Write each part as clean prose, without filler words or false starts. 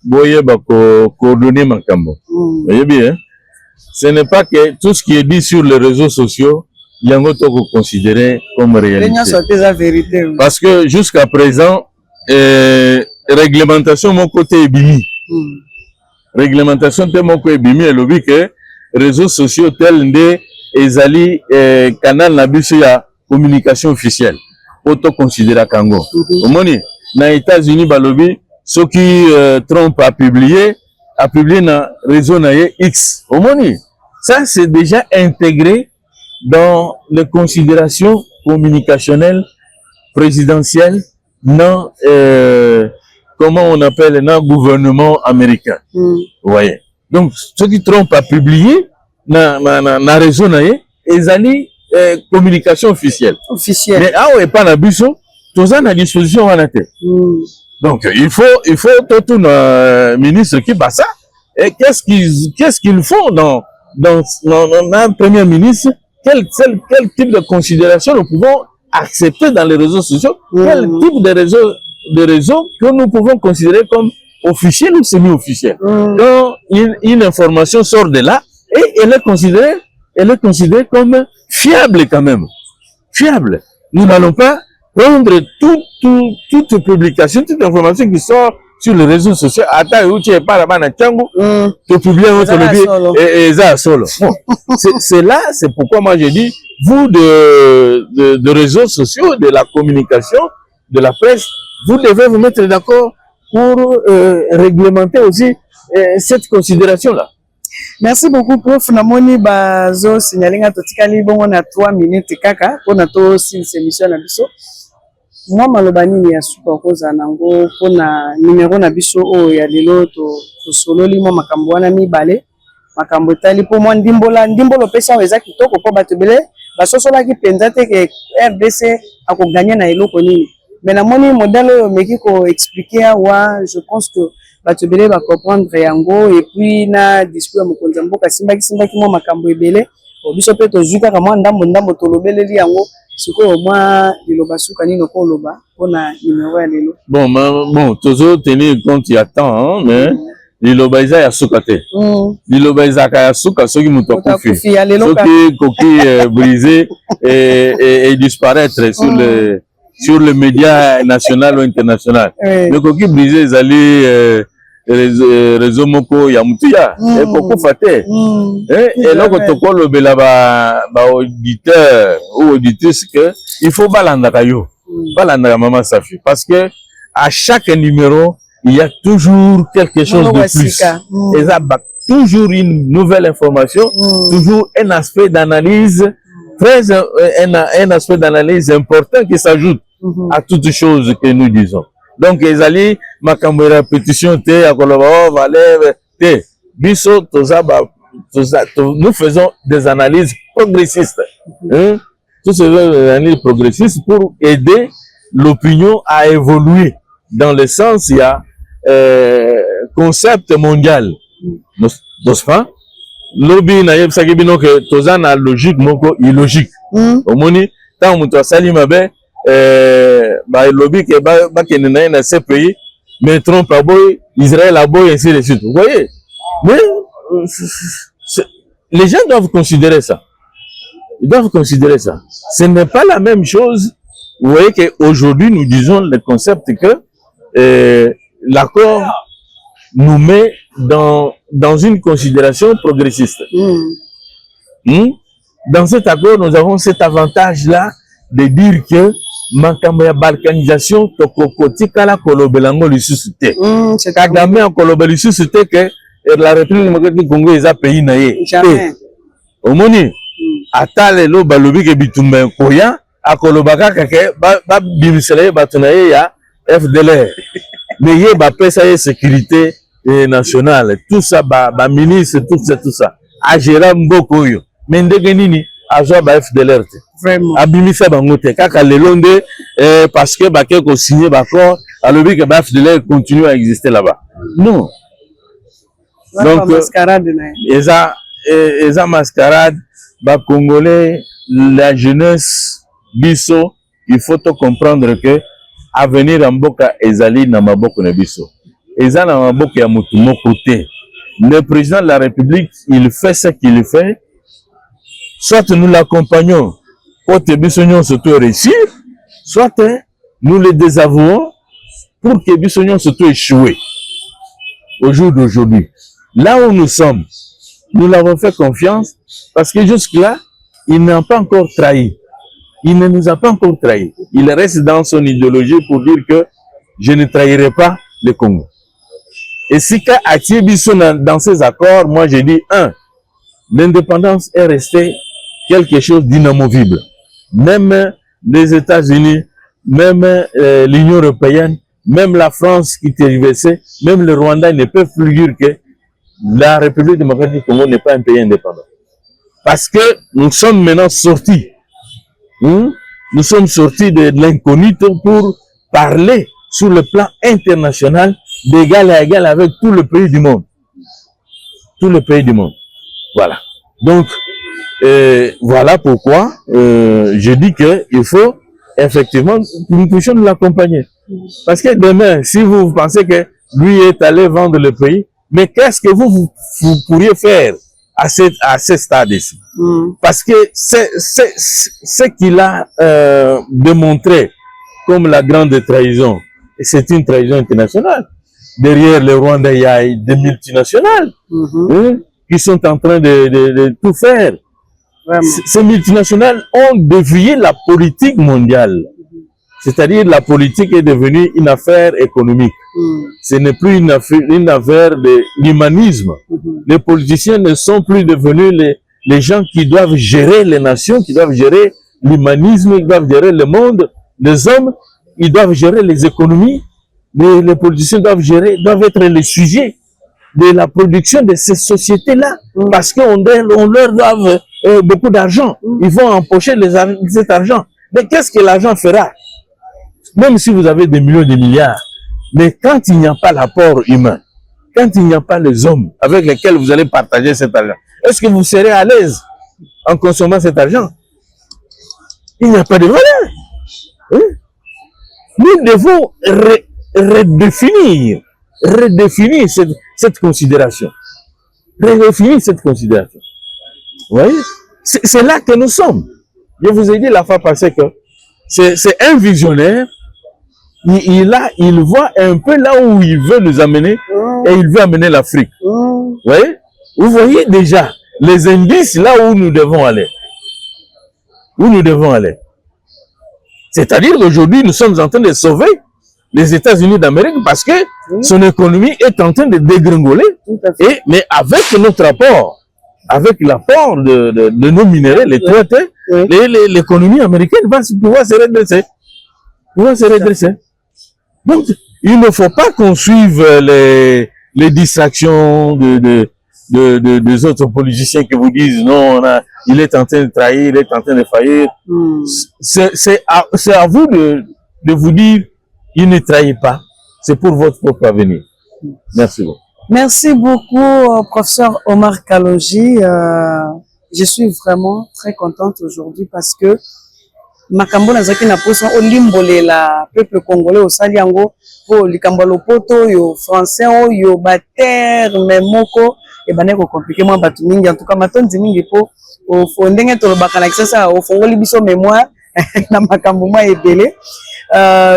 boye coordonner makambo. Voyez bien, ce n'est pas que tout ce qui est dit sur les réseaux sociaux, il y a un autre considéré comme réalité. Parce que jusqu'à présent, réglementation mon côté est bimi. Réglementation de mon côté est bimi et le que réseaux sociaux tels des ezali canal na biso ya communication officielle. Auto considérer Kango. Au moins, dans les États-Unis, balobi, ce qui Trump a publié dans réseau X. Au moins, ça c'est déjà intégré dans les considérations communicationnelles présidentielles dans comment on appelle dans gouvernement américain. Vous voyez. Donc ce qui Trump a publié dans réseau ils allaient communication officielle. Mais ah ouais pas la buso, tous à disposition à la tête. Donc il faut tout un ministre qui bat ça. Et qu'est-ce qu'ils font dans un premier ministre? Quel type de considération nous pouvons accepter dans les réseaux sociaux? Quel type de réseau que nous pouvons considérer comme officiel ou semi-officiel? Quand une information sort de là et elle est considérée comme fiable quand même. Fiable. Nous n'allons pas prendre toute publication, toute information qui sort sur les réseaux sociaux. Attends, où tu es pas là-bas, tu publies et ça solo. C'est là, c'est pourquoi moi j'ai dit, vous de réseaux sociaux, de la communication, de la presse, vous devez vous mettre d'accord pour réglementer aussi cette considération-là. Merci beaucoup, prof. Namoni bazo signalinga totikali bongo na 3 minutes kaka pona to sin émission na biso. Moi malobani ni ya super koza nango pona numéro na biso o ya lelo to sololi mo makambo wana mibale makambo tali po mo ndimbolo pesa weza kitoko po batebele basosola ki penza te ke RDC ako gagner na eloko nini. Mais namoni modèle meki ko expliquer wa je pense que batubele va comprendre yango et puis na discours mokonza mboka simbaki mo makambo ebele obiso pe tozuka kama ndambo tolobeleli yango siko moi liloba suka nino ko loba pona numéro ya lelo. Bon tozo tenir compte il y a temps mais liloba iza ya suka te. Liloba iza ka ya suka soki muto kofi. Soki koki brisé et disparaître sur le média national ou international. Le coquille brisé, ils allaient réseau moko ya mutuya et beaucoup faté. Et là quand on parle de la auditeur ou auditrice que il faut balanda kayo, balanda maman Safi parce que à chaque numéro il y a toujours quelque chose de plus. Et ça toujours une nouvelle information, toujours un aspect d'analyse un aspect d'analyse important qui s'ajoute à toutes choses que nous disons. Donc, ils allaient, ma répétition, nous faisons des analyses progressistes. Tous ces analyses progressistes pour aider l'opinion à évoluer dans le sens, il y a concept mondial. N'est-ce pas? Lobby na yeb sakibino que tozana logique moko illogique. Omoni tant muto sali mabe ba lobby que ba kenena na ce pays mais Trump a boy Israël a boy ainsi de suite. Vous voyez? Mais les gens doivent considérer ça. Ils doivent considérer ça. Ce n'est pas la même chose. Vous voyez qu'aujourd'hui nous disons le concept que l'accord nous met dans une considération progressiste. Dans cet accord, nous avons cet avantage-là de dire que makambo ya balkanisation tokokotika la kolobelango lisusu te. Kagame en kolobe lisusu te que la République démocratique du Congo est un pays naïe. Omoni ata lelo balobi ke bitumba koya akolobaka kake ba bimisele batunaye ya FDLR. Mais il y a une sécurité nationale, tout ça, ministre, tout ça. A gérer beaucoup. Mais ndenge a joué à FDLR. Vraiment. Abimisa bangote. Kaka le londe, parce que baké ko signé d'accord, alors que FDLR continue à exister là-bas. Non. Donc, eza mascarade, Congolais, la jeunesse, biso, il faut comprendre que avenir en boka ezali na maboko na biso. eza na maboko ya motu moko te. Le président de la République, il fait ce qu'il fait. Soit nous l'accompagnons pour que Bissognon se réussir, soit nous le désavouons pour que Bissognon se échouer. Au jour d'aujourd'hui, là où nous sommes, nous l'avons fait confiance parce que jusque-là, il n'a pas encore trahi. Il ne nous a pas encore trahi. Il reste dans son idéologie pour dire que je ne trahirai pas le Congo. Et si Atie Bisso dans ces accords, moi j'ai dit, l'indépendance est restée quelque chose d'inamovible. Même les États-Unis, même l'Union européenne, même la France qui TVC, même le Rwanda ne peuvent plus dire que la République démocratique du Congo n'est pas un pays indépendant. Parce que nous sommes maintenant sortis. Nous sommes sortis de l'incognito pour parler sur le plan international d'égal à égal avec tout le pays du monde. Tout le pays du monde. Voilà. Donc, voilà pourquoi je dis qu'il faut effectivement que nous puissions l'accompagner. Parce que demain, si vous pensez que lui est allé vendre le pays, mais qu'est-ce que vous pourriez faire à ce stade ici? Parce que c'est ce qu'il a démontré comme la grande trahison. Et c'est une trahison internationale. Derrière le Rwanda, il y a des multinationales qui sont en train de tout faire. Ces multinationales ont dévié la politique mondiale. C'est-à-dire la politique est devenue une affaire économique. Ce n'est plus une affaire de l'humanisme. Les politiciens ne sont plus devenus les gens qui doivent gérer les nations, qui doivent gérer l'humanisme, qui doivent gérer le monde. Les hommes, ils doivent gérer les économies. Mais les politiciens doivent être les sujets de la production de ces sociétés-là. Parce qu'on leur doit beaucoup d'argent. Ils vont empocher cet argent. Mais qu'est-ce que l'argent fera? Même si vous avez des millions de milliards, mais quand il n'y a pas l'apport humain, quand il n'y a pas les hommes avec lesquels vous allez partager cet argent, est-ce que vous serez à l'aise en consommant cet argent? Il n'y a pas de valeur. Nous devons redéfinir cette considération. Redéfinir cette considération. Vous voyez? C'est là que nous sommes. Je vous ai dit la fois passée que c'est un visionnaire. Il voit un peu là où il veut nous amener et il veut amener l'Afrique. Vous voyez déjà les indices là où nous devons aller. Où nous devons aller. C'est-à-dire qu'aujourd'hui, nous sommes en train de sauver les États-Unis d'Amérique parce que son économie est en train de dégringoler. Mais avec notre apport, avec l'apport de nos minéraux, les traités, l'économie américaine va pouvoir se redresser. Donc, il ne faut pas qu'on suive les distractions des autres politiciens qui vous disent non, il est en train de trahir, il est en train de faillir. C'est à vous de vous dire, il ne trahit pas. C'est pour votre propre avenir. Merci beaucoup. Merci beaucoup, professeur Omar Kalonji. Je suis vraiment très contente aujourd'hui parce que makambo nazaki na posa olimbole la peuple congolais au saliango po likambo lopoto yo français yo bater memoko e baneko compliqué moi batu mingi en tout cas matondi mingi po o fondenge to bakana kisasa o fongoli biso mémoire na makambo ma ebele.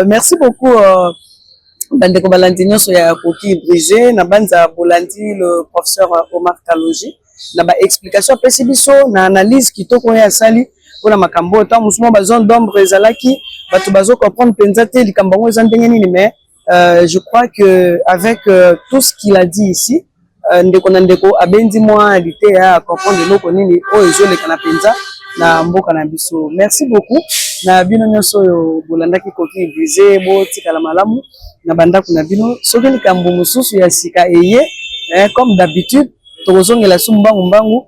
Merci beaucoup bandeko balandi nyonso ya koki brisé na banza bolandi le professeur Omar Kalonji na ba explication pesi biso na analyse kitoko ya sali pour makambo tant musuma ba zone d'ombre ezalaki batu bazo comprendre penza te likambo eza ndenge nini mais je crois que avec tout ce qu'il a dit ici ndeko na ndeko abendi moi lité ya comprendre loko nini o ezoleka na penza na mboka na biso. Merci beaucoup na bino nyonso yo bolandaki koki brisé bo tikala malamu na bandako na bino soki likambo mususu ya sika eye comme d'habitude tokozongela sumbangu mbangu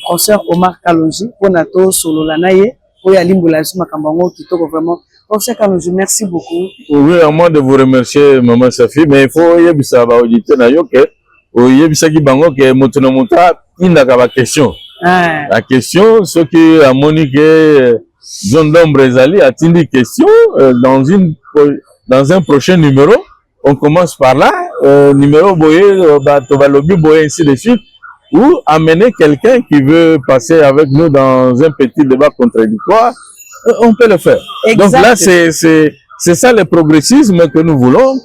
professeur Omar Kalonji pona to solola na ye oya limbola su makambo ngo kitoko vraiment. Professeur Kalonji, merci beaucoup. Oui, à moi de vous remercier maman Safi, mais il faut yebisa ba auditer na yo ke o yebisa ki bango ke moto na moto indaka ba question. La question ce qui a monique zone d'ombre ezali atindi question dans un prochain numéro. On commence par là numéro boyé, lobby boyé, ainsi de suite, ou amener quelqu'un qui veut passer avec nous dans un petit débat contradictoire, on peut le faire. Exact. Donc là, c'est ça le progressisme que nous voulons,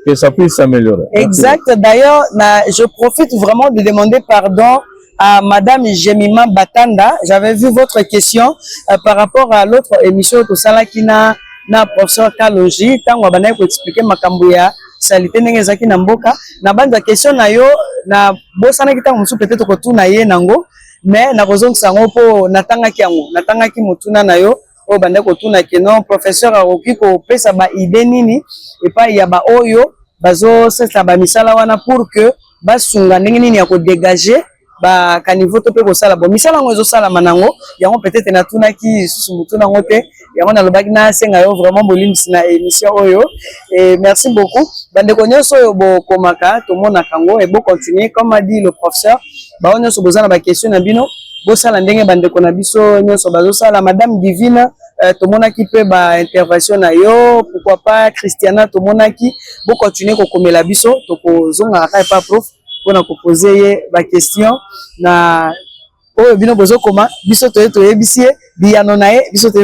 que ça puisse s'améliorer. Exact. D'ailleurs, je profite vraiment de demander pardon à Madame Jemima Batanda. J'avais vu votre question par rapport à l'autre émission que ça qui na professeur Kaloji. Tant on va expliquer ma kambuya salité n'engezaki na mboka. Na bande question na yo na bosana kita musu peut-être que tout na ye nango, mais na raison sango po natanga kiango natanga ki mutuna na yo. O bande ko tuna ke non professeur aroki ko pesa ba idée nini et pas ya ba oyo bazo sesa ba misala wana pour que basunga ndenge nini ya ko dégager ba kaniveau to pe ko sala bo misala ngo ezo sala manango yango peut-être na tuna ki susu mutuna ngote yango na lobaki na senga yo vraiment bolimisi na émission oyo et merci beaucoup bande ko nyonso yo bo komaka to mona kango et bo continuer comme a dit le professeur ba onyo so bozana ba question na bino bosala ndenge bandeko na biso nyonso bazosala madame Divine tomonaki pe ba intervention na yo pourquoi pas Christiana tomonaki bo continuer ko komela biso to ko zonga ka pa prof pona ko poser ye ba question na oyo bino bozo koma biso to yebisie biyano na ye biso to